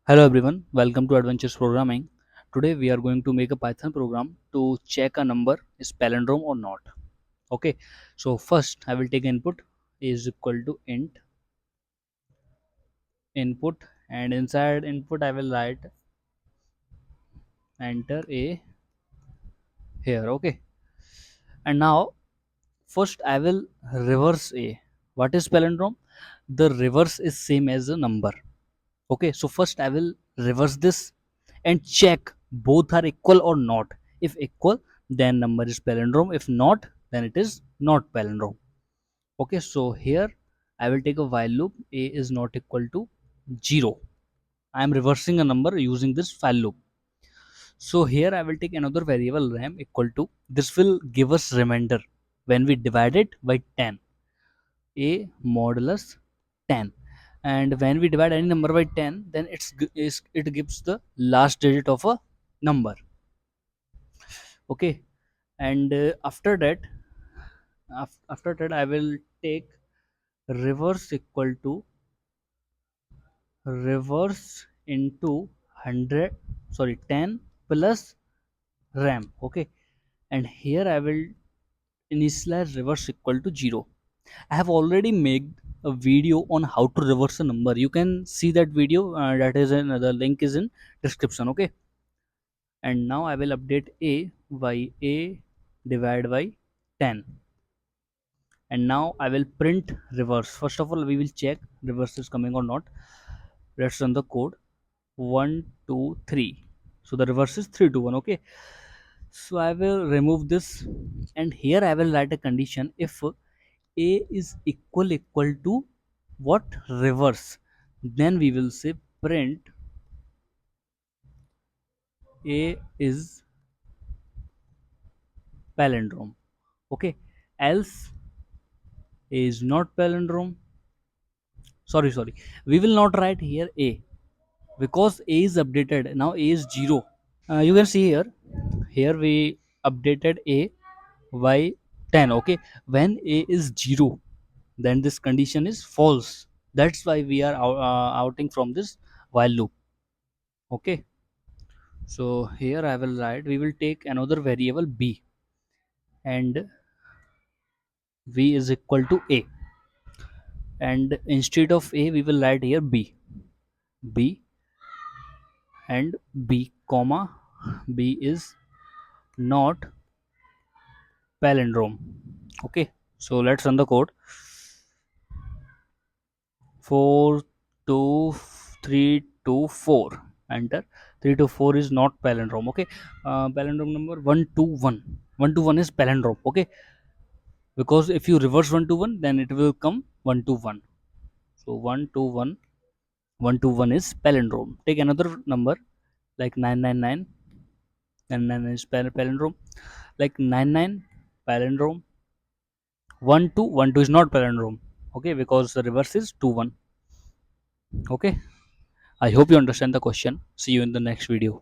Hello everyone, welcome to Adventures Programming. Today we are going to make a Python program to check a number is palindrome or not. Okay, so first I will take input is equal to int input, and inside input I will write enter a here. Okay, and now first I will reverse a. What is palindrome? The reverse is same as a number. Okay, so first I will reverse this and check both are equal or not. If equal, then number is palindrome. If not, then it is not palindrome. Okay, so here I will take a while loop. A is not equal to 0. I am reversing a number using this while loop. So here I will take another variable ram equal to, this will give us remainder when we divide it by 10. A modulus 10, and when we divide any number by 10, then it gives the last digit of a number. Okay, and after that I will take reverse equal to reverse into 100, sorry, 10 plus ram. Okay, and here I will initialize reverse equal to 0. I have already made a video on how to reverse a number. You can see that video. That is in the link is in description. Okay, and now I will update a by a divided by 10, and now I will print reverse. First of all, we will check reverse is coming or not. Let's run the code. 1 2 3. So the reverse is 3 to 1. Okay, so I will remove this, and here I will write a condition if a is equal to what, reverse, then we will say print a is palindrome. Okay, else a is not palindrome. Sorry, we will not write here a because a is updated. Now a is 0. You can see here we updated a by 10. Okay, when a is 0, then this condition is false. That's why we are outing from this while loop. Okay, so here I will write, we will take another variable b, and v is equal to a, and instead of a we will write here b, and b comma b is not palindrome. Okay, so let's run the code. 4 2 3 2 4, enter. 3 to 4 is not palindrome. Okay, palindrome number 1 to 1, 1 to 1 is palindrome. Okay, because if you reverse 1 to 1, then it will come 1 to 1. So 1 to 1, 1 to 1 is palindrome. Take another number like 999, and 9 is palindrome, like 99 palindrome. 1 to is not palindrome. Okay, because the reverse is 2 1. Okay, I hope you understand the question. See you in the next video.